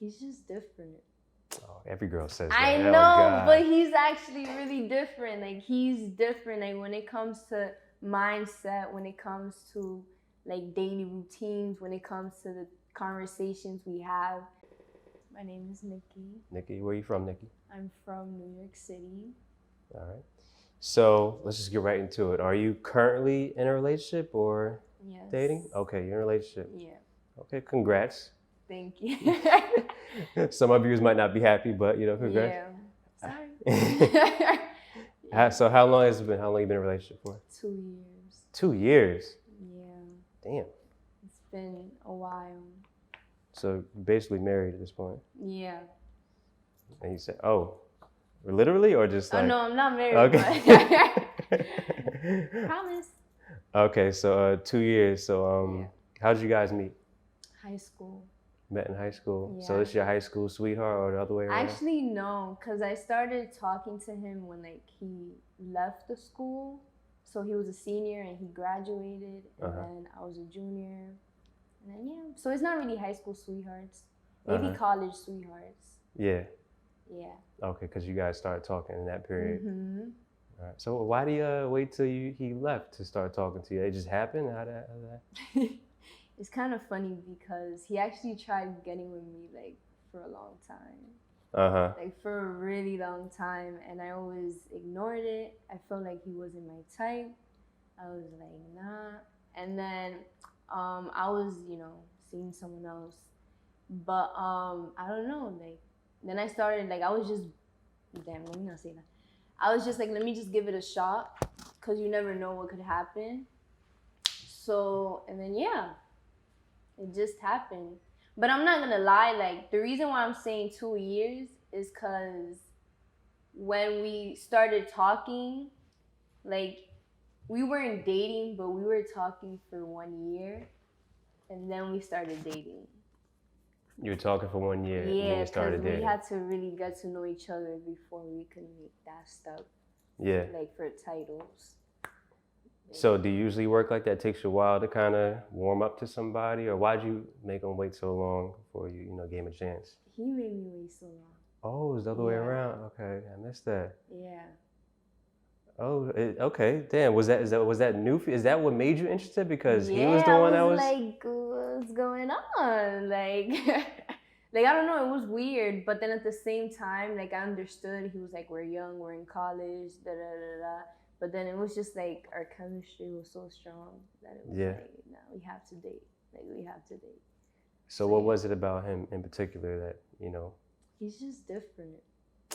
He's just different. Oh, every girl says that. I Oh, know, God. but he's actually really different. Like, he's different. Like, when it comes to mindset, when it comes to like daily routines, when it comes to the conversations we have. My name is Nicky. Nicky, where you from, Nicky? I'm from New York City. All right. So let's just get right into it. Are you currently in a relationship or Yes. dating? Okay, you're in a relationship. Yeah. Okay, congrats. Thank you. Some of you might not be happy, but congrats. Yeah. Sorry. So how long has it been? How long you been in a relationship for? 2 years. 2 years. Yeah. Damn. It's been a while. So basically married at this point. Yeah. And you said, oh, literally or just like? Oh no, I'm not married. Okay. But promise. Okay, so 2 years. So Yeah. how did you guys meet? High school. Met in high school. Yeah. So this your high school sweetheart or the other way around? Actually, no, because I started talking to him when like he left the school. So he was a senior and he graduated, and then I was a junior, and then yeah. So it's not really high school sweethearts, maybe college sweethearts. Yeah. Yeah. Okay, because you guys started talking in that period. Mm-hmm. All right. So why do you wait till he left to start talking to you? It just happened? How did that? It's kind of funny because he actually tried getting with me like for a long time. Like for a really long time, and I always ignored it. I felt like he wasn't my type. I was like, nah. And then I was, seeing someone else. But I don't know, like then I started like I was just let me not say that. I was just like, let me just give it a shot, because you never know what could happen. So, and then yeah, it just happened. But I'm not gonna lie, like the reason why I'm saying 2 years is because when we started talking, like we weren't dating, but we were talking for 1 year, and then we started dating. You were talking for 1 year, and then Yeah, you started because dating. we had to really get to know each other before we could make that stuff. Yeah. Like for titles. So do you usually work like that? It takes you a while to kind of warm up to somebody, or why'd you make them wait so long before you gave him a chance? He made me wait so long. Oh, it's the other way around. Okay, I missed that. Yeah. Oh, okay. Damn. Was that new? Is that what made you interested? Because he was the I one that was like, what's going on? Like, like I don't know. It was weird, but then at the same time, like I understood. He was like, we're young, we're in college, da da da da. But then it was just like our chemistry was so strong that it was like, no, we have to date. Like we have to date. So what was it about him in particular that He's just different.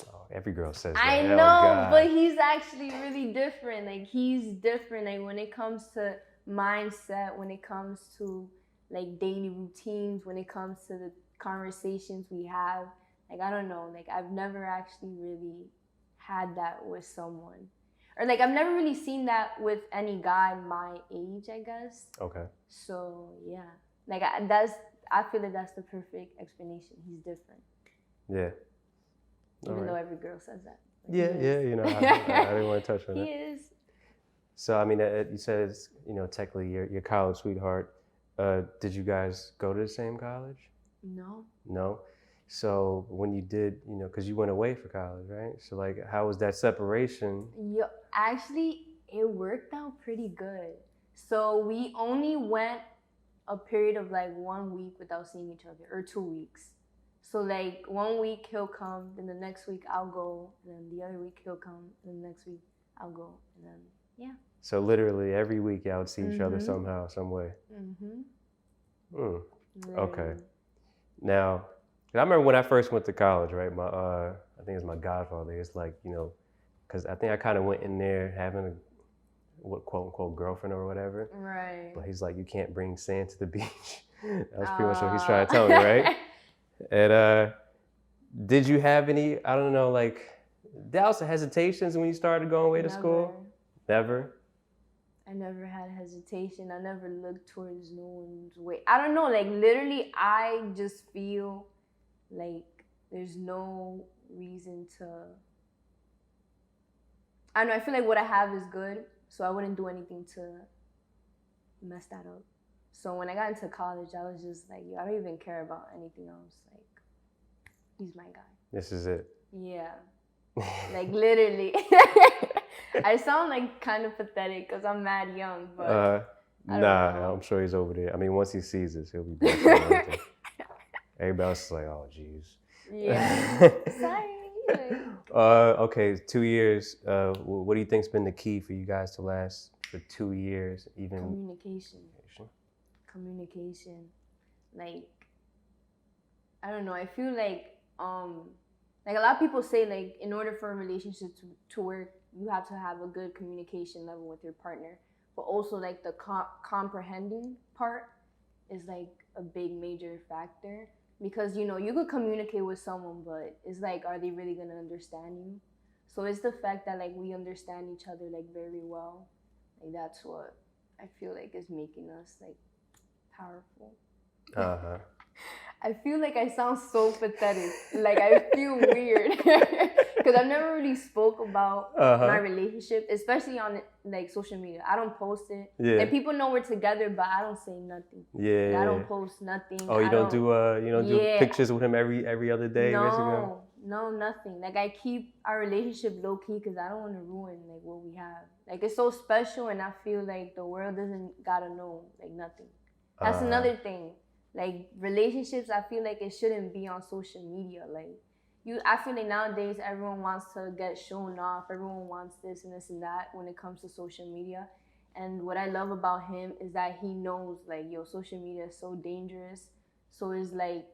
Oh, every girl says that. I know, but he's actually really different. Like he's different. Like when it comes to mindset, when it comes to like daily routines, when it comes to the conversations we have. Like I don't know. Like I've never actually really had that with someone. Or like I've never really seen that with any guy my age, I guess. Okay. So yeah, like I feel like that's the perfect explanation. He's different. Yeah. Even though every girl says that. Like yeah. I didn't want to touch on that. He is. So I mean, you said it's technically your college sweetheart. Did you guys go to the same college? No. No. So when you did, because you went away for college, right? So like, how was that separation? Actually, it worked out pretty good. So we only went a period of like 1 week without seeing each other, or 2 weeks. So like 1 week he'll come, then the next week I'll go, and then the other week he'll come, and the next week I'll go, and then yeah. So literally every week y'all would see each other somehow, some way. Okay. Now, I remember when I first went to college, right? I think it was my godfather. It's like, because I think I kind of went in there having a quote unquote girlfriend or whatever. Right. But he's like, you can't bring sand to the beach. That's pretty much what he's trying to tell me, right? And did you have any, I don't know, like doubts or hesitations when you started going away to school? Never? I never had hesitation. I never looked towards no one's way. I don't know, like literally I just feel like there's no reason to, I don't know, I feel like what I have is good, so I wouldn't do anything to mess that up. So when I got into college, I was just like, yo, I don't even care about anything else. Like, he's my guy. This is it. Yeah. Like, literally. I sound like kind of pathetic because I'm mad young, but nah, I'm sure he's over there. I mean, once he sees this, he'll be back. Everybody else is like, oh, geez. Yeah. Sorry. Okay, 2 years. What do you think's been the key for you guys to last for 2 years? Even communication. Like, I don't know. I feel like a lot of people say, like, in order for a relationship to work, you have to have a good communication level with your partner. But also, like, the comprehending part is, like, a big major factor. Because, you could communicate with someone, but it's like, are they really going to understand you? So it's the fact that, like, we understand each other, like, very well. Like, that's what I feel like is making us, like, powerful. Uh-huh. I feel like I sound so pathetic. Like, I feel weird. Because I've never really spoke about my relationship, especially on, like, social media. I don't post it. Yeah. Like, people know we're together, but I don't say nothing. Yeah. Like, I don't post nothing. Oh, you don't do pictures with him every other day? No, nothing. Like, I keep our relationship low key because I don't want to ruin, like, what we have. Like, it's so special, and I feel like the world doesn't gotta know, like, nothing. That's another thing. Like, relationships, I feel like it shouldn't be on social media. Like, I feel like nowadays everyone wants to get shown off. Everyone wants this and this and that when it comes to social media. And what I love about him is that he knows, like, social media is so dangerous. So it's like,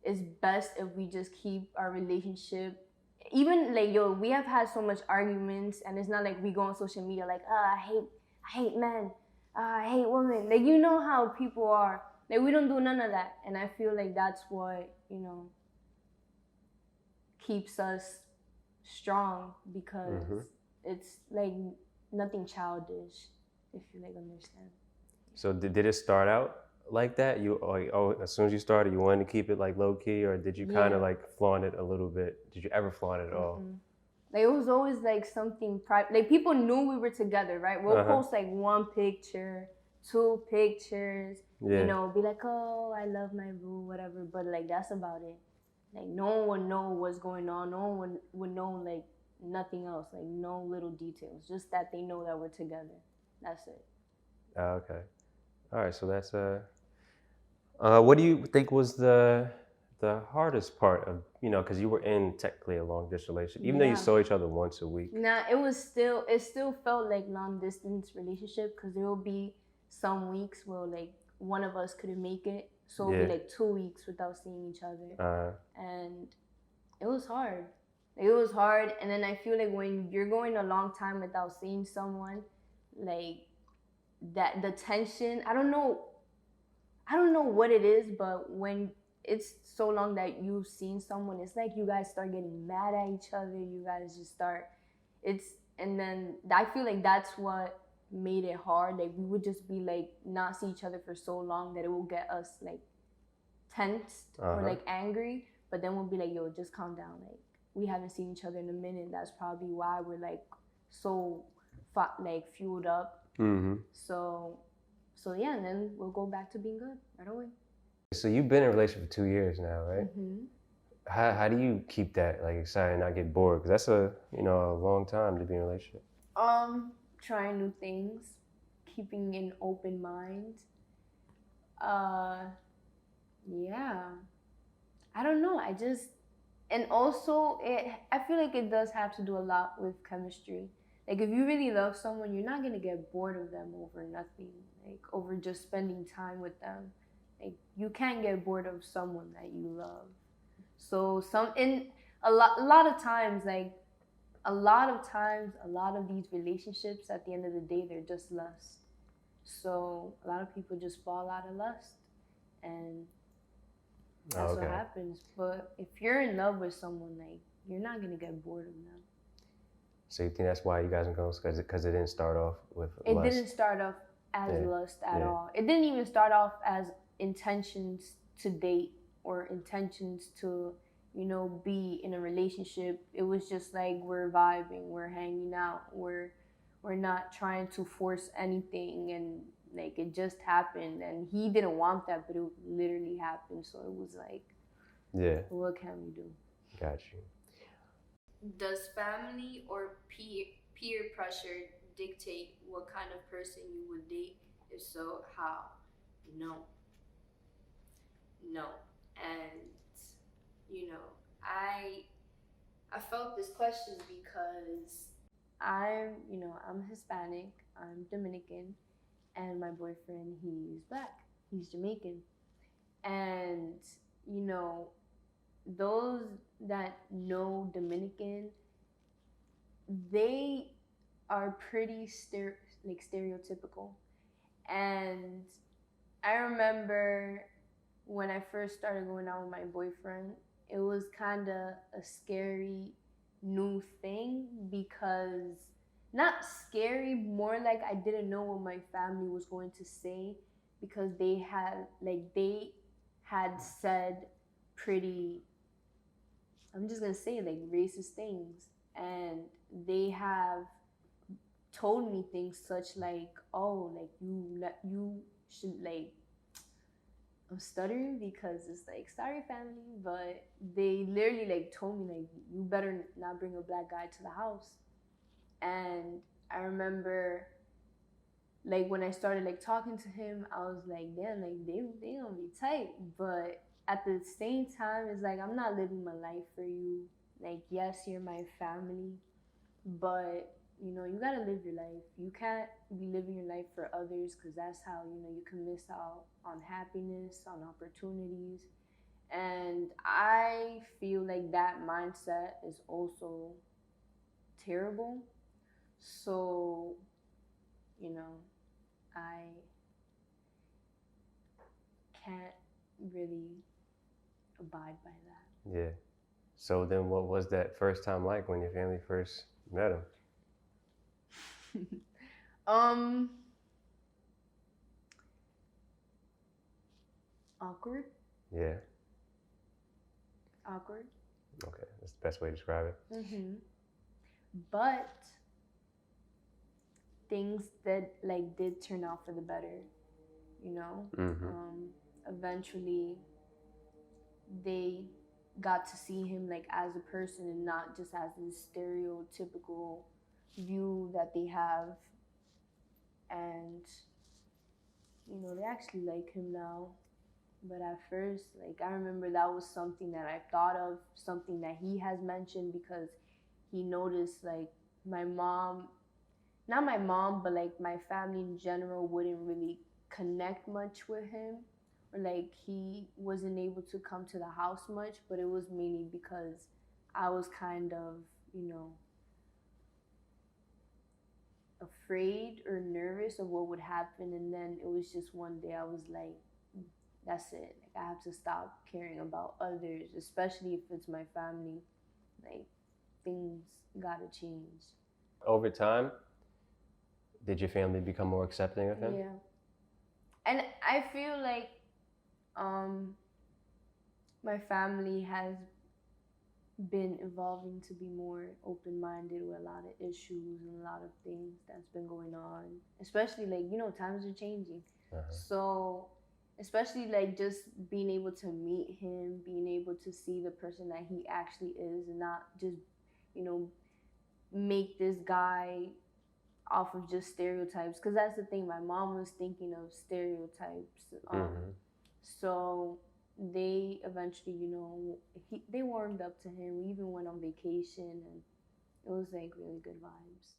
it's best if we just keep our relationship. Even, like, we have had so much arguments, and it's not like we go on social media like, I hate men. I hate women. Like, you know how people are. Like, we don't do none of that. And I feel like that's what, keeps us strong, because it's, like, nothing childish, if you, like, understand. So did it start out like that? As soon as you started, you wanted to keep it, like, low key, or did you kind of, like, flaunt it a little bit? Did you ever flaunt it at all? Like, it was always, like, something private. Like, people knew we were together, right? We'll post, like, 1 picture, 2 pictures, be like, oh, I love my boo, whatever. But, like, that's about it. Like, no one would know what's going on. No one would know, like, nothing else. Like, no little details. Just that they know that we're together. That's it. Okay. All right. So that's what do you think was the hardest part of, because you were in technically a long distance relationship, even though you saw each other once a week? Nah, it still felt like long distance relationship, because there will be some weeks where, like, one of us couldn't make it. So it'll be like 2 weeks without seeing each other. And it was hard. Like, it was hard. And then I feel like when you're going a long time without seeing someone, like, that the tension, I don't know what it is, but when it's so long that you've seen someone, it's like you guys start getting mad at each other. You guys just start, and then I feel like that's what made it hard. Like, we would just be like, not see each other for so long that it will get us, like, tensed or, like, angry. But then we'll be like, yo, just calm down. Like, we haven't seen each other in a minute. That's probably why we're, like, so like, fueled up. So yeah, and then we'll go back to being good right away. So you've been in a relationship for 2 years now, right? How do you keep that, like, excited and not get bored? Because that's a long time to be in a relationship. Trying new things, keeping an open mind. Yeah, I don't know. And also I feel like it does have to do a lot with chemistry. Like, if you really love someone, you're not gonna get bored of them over nothing, like, over just spending time with them. Like, you can't get bored of someone that you love. So a lot of times, like, a lot of these relationships, at the end of the day, they're just lust. So a lot of people just fall out of lust, and that's what happens. But if you're in love with someone, like, you're not gonna get bored of them. So you think that's why you guys are close? Because it didn't start off with lust? It didn't start off as lust at all. It didn't even start off as intentions to date or intentions to, be in a relationship. It was just like, we're vibing, we're hanging out, we're not trying to force anything, and, like, it just happened. And he didn't want that, but it literally happened. So it was like, Yeah. What can we do? Got you. Does family or peer pressure dictate what kind of person you would date? If so, how? No. No. And you know, I felt this question because I'm Hispanic, I'm Dominican, and my boyfriend, he's black, he's Jamaican. And, you know, those that know Dominican, they are pretty stereotypical. And I remember when I first started going out with my boyfriend, it was kind of a scary new thing because not scary, more like I didn't know what my family was going to say because they had said pretty, I'm just gonna say like racist things, and they have told me things such like, oh, like you should like, I'm stuttering because it's like, sorry family, but they literally like told me like, you better not bring a black guy to the house. And I remember like when I started like talking to him, I was like, damn, like they gonna be tight. But at the same time, it's like, I'm not living my life for you. Like, yes, you're my family, but you gotta live your life. You can't be living your life for others, because that's how you can miss out on happiness, on opportunities. And I feel like that mindset is also terrible. So I can't really abide by that. Yeah. So then what was that first time like when your family first met him? Awkward. Yeah. Awkward. Okay, that's the best way to describe it. But things that like did turn out for the better, eventually they got to see him like as a person and not just as this stereotypical view that they have. And they actually like him now. But at first, like, I remember that was something that I thought of, something that he has mentioned, because he noticed like my mom, not my mom, but like my family in general wouldn't really connect much with him, or like he wasn't able to come to the house much. But it was mainly because I was kind of, afraid or nervous of what would happen. And then it was just one day I was like, that's it. Like, I have to stop caring about others, especially if it's my family. Like, things gotta change. Over time, did your family become more accepting of him? Yeah. And I feel like my family has been evolving to be more open-minded with a lot of issues and a lot of things that's been going on. Especially like, times are changing. So especially like just being able to meet him, being able to see the person that he actually is, and not just, make this guy off of just stereotypes. Because that's the thing, my mom was thinking of stereotypes. So they eventually, they warmed up to him. We even went on vacation, and it was like really good vibes.